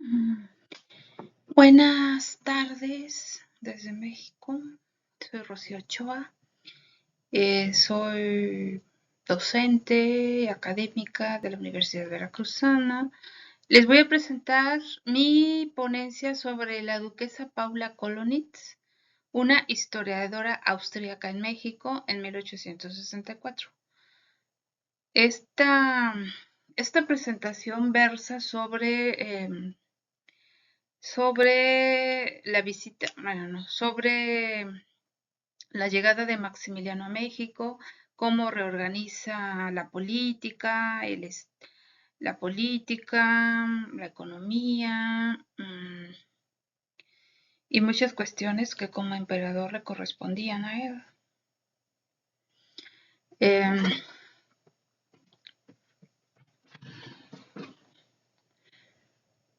Mm, Buenas tardes desde México. Soy Rocío Ochoa. Soy docente académica de la Universidad Veracruzana. Les voy a presentar mi ponencia sobre la duquesa Paula Kolonitz, una historiadora austríaca en México en 1864. Esta, esta presentación versa sobre la visita, bueno, no, sobre la llegada de Maximiliano a México, cómo reorganiza la política, la economía y muchas cuestiones que como emperador le correspondían a él.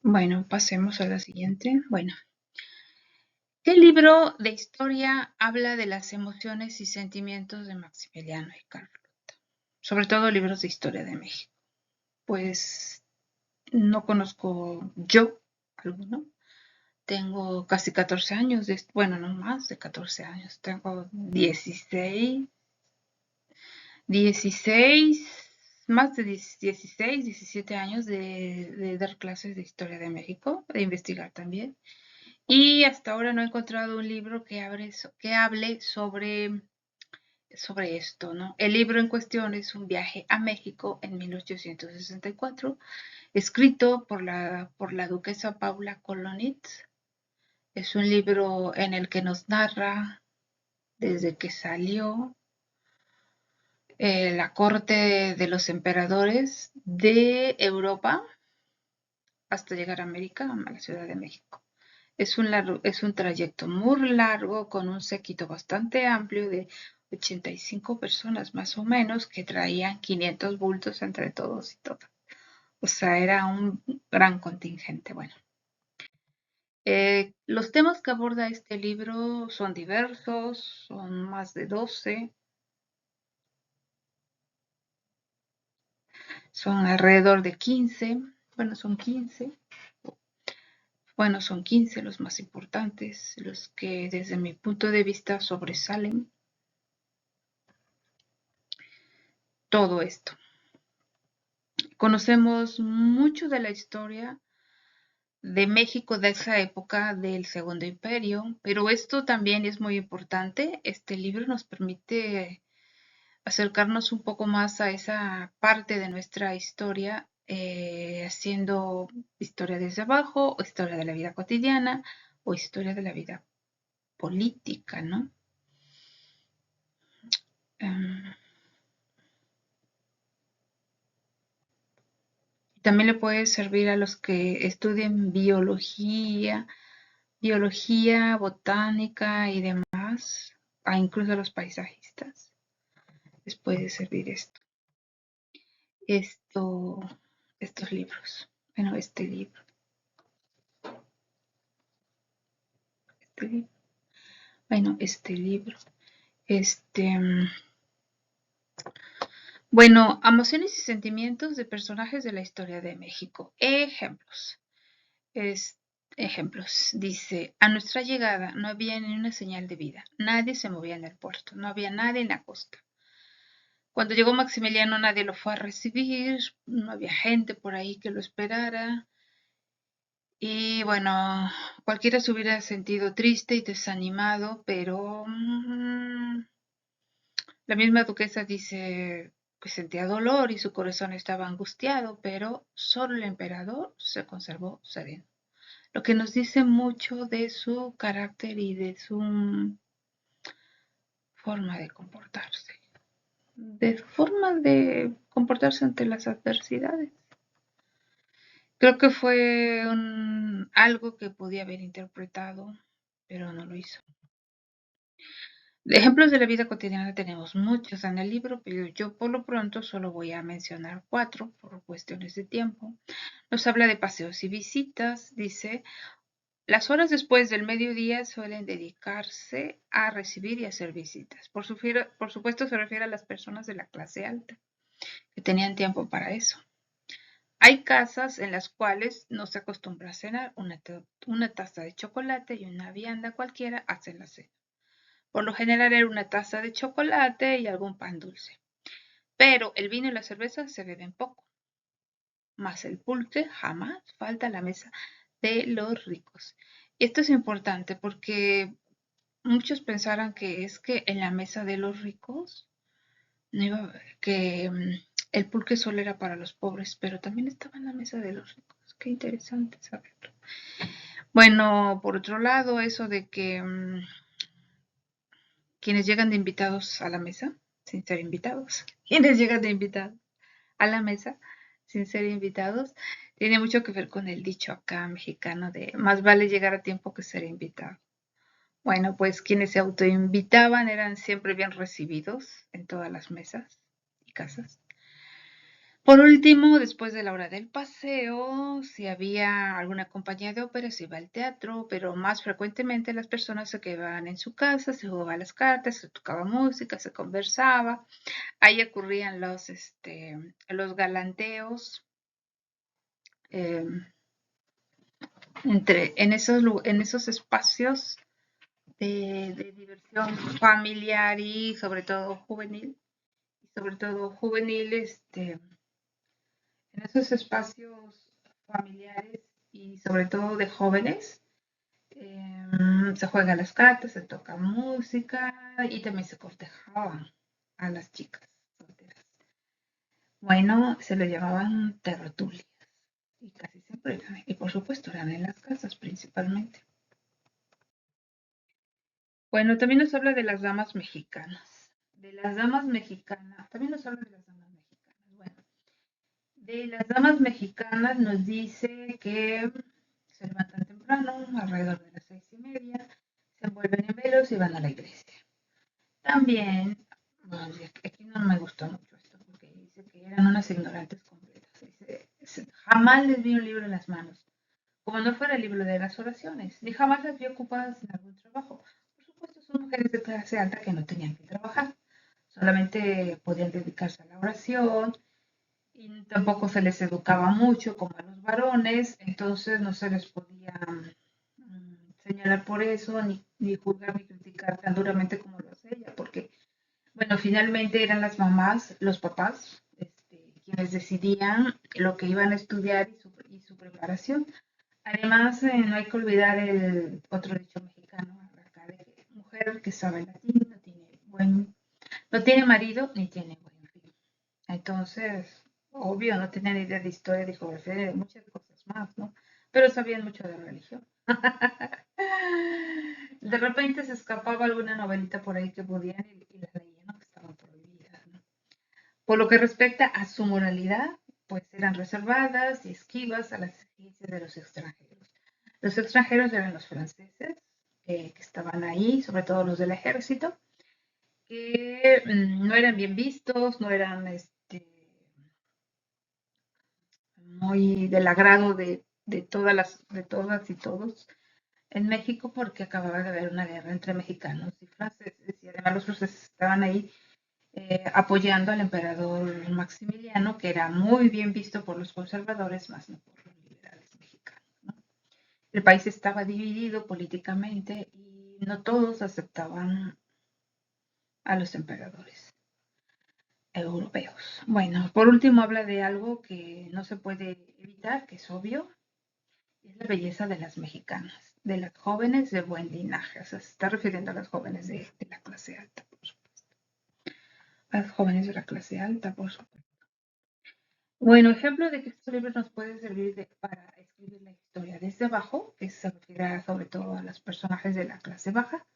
Bueno, pasemos a la siguiente. Bueno, ¿qué libro de historia habla de las emociones y sentimientos de Maximiliano y Carlota? Sobre todo libros de historia de México. Pues no conozco yo alguno. Tengo casi 14 años, bueno, no más de 14 años. Tengo 16, más de 16, 17 años de dar clases de historia de México, de investigar también. Y hasta ahora no he encontrado un libro que hable sobre esto, ¿no? El libro en cuestión es Un viaje a México en 1864, escrito por la duquesa Paula Kolonitz. Es un libro en el que nos narra desde que salió la corte de los emperadores de Europa hasta llegar a América, a la Ciudad de México. Es un trayecto muy largo con un séquito bastante amplio de 85 personas más o menos que traían 500 bultos entre todos y todas. O sea, era un gran contingente. Bueno, los temas que aborda este libro son diversos, son más de 12, son alrededor de 15, bueno, son 15. Bueno, son 15 los más importantes, los que desde mi punto de vista sobresalen todo esto. Conocemos mucho de la historia de México de esa época del Segundo Imperio, pero esto también es muy importante. Este libro nos permite acercarnos un poco más a esa parte de nuestra historia, haciendo historia desde abajo, o historia de la vida cotidiana, o historia de la vida política, ¿no? También le puede servir a los que estudien biología, botánica y demás, a incluso a los paisajistas. Les puede servir esto, estos libros. Bueno, este libro. Bueno, este libro. Bueno, emociones y sentimientos de personajes de la historia de México. Ejemplos. Ejemplos. Dice, a nuestra llegada no había ni una señal de vida. Nadie se movía en el puerto. No había nadie en la costa. Cuando llegó Maximiliano nadie lo fue a recibir. No había gente por ahí que lo esperara. Y bueno, cualquiera se hubiera sentido triste y desanimado, pero la misma duquesa dice que sentía dolor y su corazón estaba angustiado, pero solo el emperador se conservó sereno. Lo que nos dice mucho de su carácter y de su forma de comportarse. Ante las adversidades. Creo que fue algo que podía haber interpretado, pero no lo hizo. De ejemplos de la vida cotidiana tenemos muchos en el libro, pero yo por lo pronto solo voy a mencionar 4 por cuestiones de tiempo. Nos habla de paseos y visitas, dice, las horas después del mediodía suelen dedicarse a recibir y hacer visitas. Por supuesto se refiere a las personas de la clase alta, que tenían tiempo para eso. Hay casas en las cuales no se acostumbra a cenar. Una taza de chocolate y una vianda cualquiera hacen la cena. Por lo general era una taza de chocolate y algún pan dulce. Pero el vino y la cerveza se beben poco. Mas el pulque jamás falta a la mesa de los ricos. Esto es importante porque muchos pensarán que es que en la mesa de los ricos no iba, que el pulque solo era para los pobres, pero también estaba en la mesa de los ricos. Qué interesante saberlo. Bueno, por otro lado, eso de que quienes llegan de invitados a la mesa, sin ser invitados, quienes llegan de invitados a la mesa, sin ser invitados, tiene mucho que ver con el dicho acá mexicano de más vale llegar a tiempo que ser invitado. Bueno, pues quienes se autoinvitaban eran siempre bien recibidos en todas las mesas y casas. Por último, después de la hora del paseo, si había alguna compañía de ópera, se iba al teatro, pero más frecuentemente las personas se quedaban en su casa, se jugaban las cartas, se tocaba música, se conversaba. Ahí ocurrían los galanteos eh, en esos espacios de diversión familiar y sobre todo juvenil, en esos espacios familiares y sobre todo de jóvenes, se juegan las cartas, se toca música y también se cortejaban a las chicas solteras. Bueno, se le llamaban tertulias y casi siempre eran, y por supuesto eran en las casas principalmente. Bueno, también nos habla de las damas mexicanas. De las damas mexicanas, también nos habla de las damas mexicanas. Bueno, de las damas mexicanas nos dice que se levantan temprano, alrededor de las 6:30, se envuelven en velos y van a la iglesia. También, bueno, aquí no me gustó mucho esto, porque dice que eran unas ignorantes completas. Dice, jamás les vi un libro en las manos, como no fuera el libro de las oraciones, ni jamás las vi ocupadas en algún trabajo. Por supuesto, son mujeres de clase alta que no tenían que trabajar, solamente podían dedicarse a la oración y tampoco se les educaba mucho como a los varones, entonces no se les podía señalar por eso, ni juzgar ni criticar tan duramente como lo hace ella, porque, bueno, finalmente eran las mamás, los papás, quienes decidían lo que iban a estudiar y su preparación. Además, no hay que olvidar el otro dicho mexicano, acá de que mujer que sabe latín no tiene marido ni tiene buen fin. Entonces, obvio, no tenían idea de historia, de geografía, de muchas cosas más, ¿no? Pero sabían mucho de religión. De repente se escapaba alguna novelita por ahí que podían y las leían, ¿no? Que estaban prohibidas, ¿no? Por lo que respecta a su moralidad, pues eran reservadas y esquivas a las exigencias de los extranjeros. Los extranjeros eran los franceses, que estaban ahí, sobre todo los del ejército, que no eran bien vistos, no eran muy del agrado de todas y todos en México porque acababa de haber una guerra entre mexicanos y franceses y además los franceses estaban ahí apoyando al emperador Maximiliano, que era muy bien visto por los conservadores, más no por los liberales mexicanos, ¿no? El país estaba dividido políticamente y no todos aceptaban a los emperadores europeos. Bueno, por último habla de algo que no se puede evitar, que es obvio, es la belleza de las mexicanas, de las jóvenes de buen linaje. O sea, se está refiriendo a las jóvenes de la clase alta, por supuesto. A las jóvenes de la clase alta, por supuesto. Bueno, ejemplo de que estos libros nos pueden servir para escribir la historia desde abajo, que se refiere sobre todo a los personajes de la clase baja.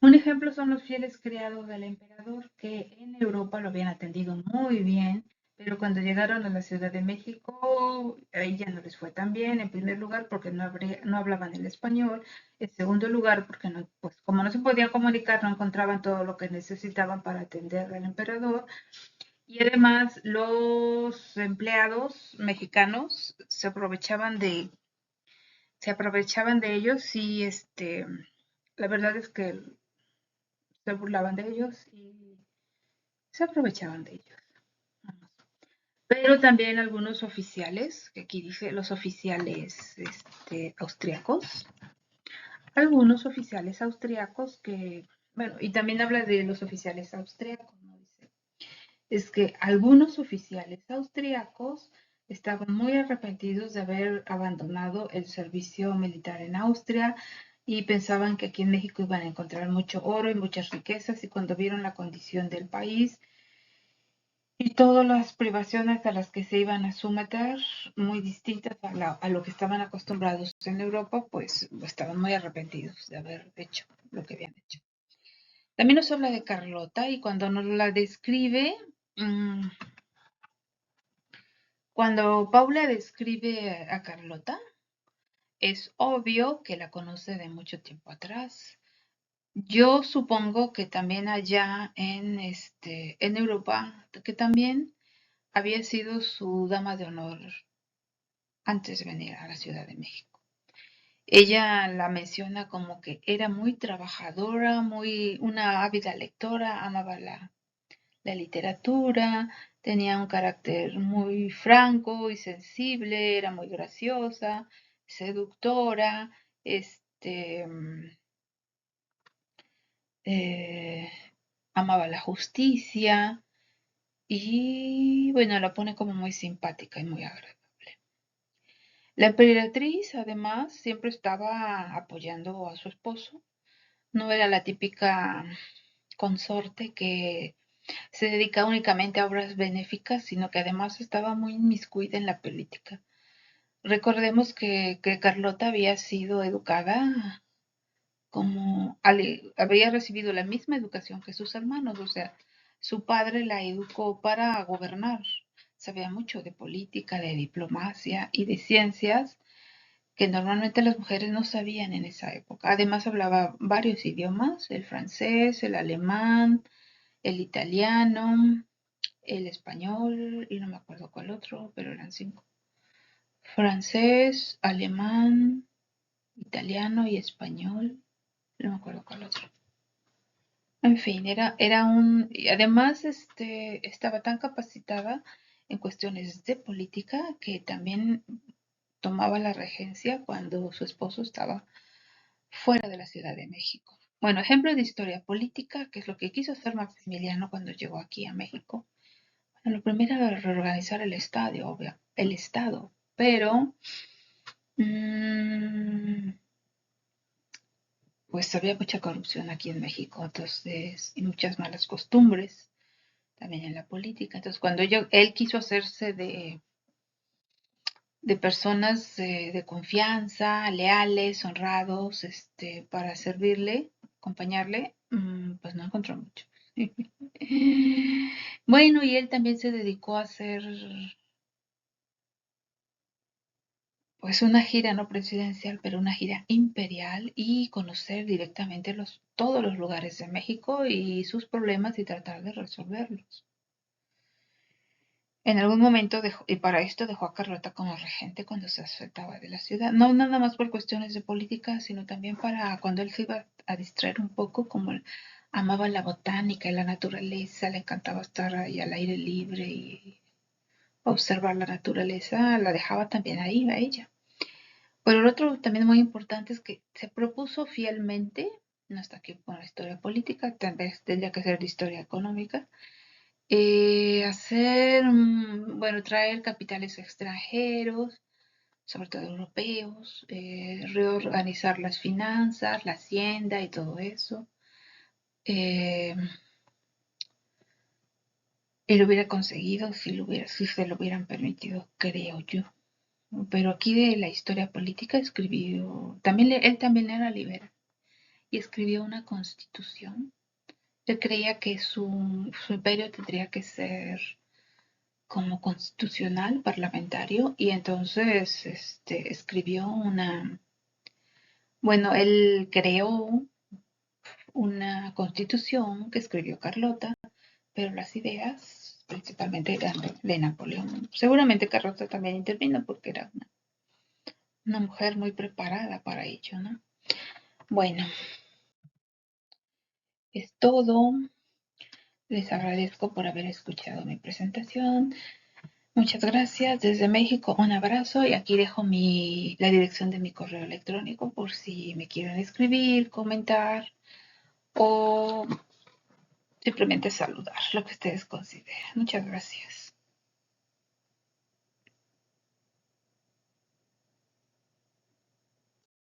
Un ejemplo son los fieles criados del emperador, que en Europa lo habían atendido muy bien, pero cuando llegaron a la Ciudad de México, ahí ya no les fue tan bien. En primer lugar, porque no hablaban el español. En segundo lugar, porque no, pues, como no se podían comunicar, no encontraban todo lo que necesitaban para atender al emperador. Y además, los empleados mexicanos se aprovechaban de ellos y la verdad es que se burlaban de ellos y se aprovechaban de ellos. Pero también algunos oficiales, que aquí dice los oficiales austriacos, algunos oficiales austriacos que, bueno, y también habla de los oficiales austriacos, ¿no? Dice, es que algunos oficiales austriacos estaban muy arrepentidos de haber abandonado el servicio militar en Austria y pensaban que aquí en México iban a encontrar mucho oro y muchas riquezas, y cuando vieron la condición del país y todas las privaciones a las que se iban a someter, muy distintas a lo que estaban acostumbrados en Europa, pues estaban muy arrepentidos de haber hecho lo que habían hecho. También nos habla de Carlota, y cuando nos la describe, cuando Paula describe a Carlota, es obvio que la conoce de mucho tiempo atrás. Yo supongo que también allá en Europa, que también había sido su dama de honor antes de venir a la Ciudad de México. Ella la menciona como que era muy trabajadora, una ávida lectora, amaba la literatura, tenía un carácter muy franco y sensible, era muy graciosa, seductora, este, eh, amaba la justicia y bueno, la pone como muy simpática y muy agradable. La emperatriz, además, siempre estaba apoyando a su esposo. No era la típica consorte que se dedica únicamente a obras benéficas, sino que además estaba muy inmiscuida en la política. Recordemos que Carlota había sido educada había recibido la misma educación que sus hermanos, o sea, su padre la educó para gobernar. Sabía mucho de política, de diplomacia y de ciencias que normalmente las mujeres no sabían en esa época. Además hablaba varios idiomas, el francés, el alemán, el italiano, el español y no me acuerdo cuál otro, pero eran 5. Francés, alemán, italiano y español, no me acuerdo cuál otro. En fin, y además estaba tan capacitada en cuestiones de política que también tomaba la regencia cuando su esposo estaba fuera de la Ciudad de México. Bueno, ejemplo de historia política, que es lo que quiso hacer Maximiliano cuando llegó aquí a México. Bueno, lo primero era reorganizar el Estado, pero pues había mucha corrupción aquí en México, entonces, y muchas malas costumbres también en la política. Entonces, cuando él quiso hacerse de personas de confianza, leales, honrados, para servirle, acompañarle, pues no encontró mucho. Bueno, y él también se dedicó a hacer pues una gira no presidencial, pero una gira imperial y conocer directamente todos los lugares de México y sus problemas y tratar de resolverlos. En algún momento y para esto dejó a Carlota como regente cuando se ausentaba de la ciudad. No nada más por cuestiones de política, sino también para cuando él se iba a distraer un poco, como él amaba la botánica y la naturaleza, le encantaba estar ahí al aire libre y observar la naturaleza, la dejaba también ahí a ella. Pero el otro también muy importante es que se propuso fielmente, no está aquí con la historia política, tal vez tendría que ser de historia económica, bueno, traer capitales extranjeros, sobre todo europeos, reorganizar las finanzas, la hacienda y todo eso. Eh, y lo hubiera conseguido si se lo hubieran permitido, creo yo. Pero aquí de la historia política escribió, él también era liberal y escribió una constitución. Él creía que su imperio tendría que ser como constitucional, parlamentario, y entonces escribió bueno, él creó una constitución que escribió Carlota, pero las ideas principalmente eran de Napoleón. Seguramente Carlota también intervino porque era una mujer muy preparada para ello, ¿no? Bueno, es todo. Les agradezco por haber escuchado mi presentación. Muchas gracias. Desde México, un abrazo y aquí dejo la dirección de mi correo electrónico por si me quieren escribir, comentar o simplemente saludar, lo que ustedes consideren. Muchas gracias.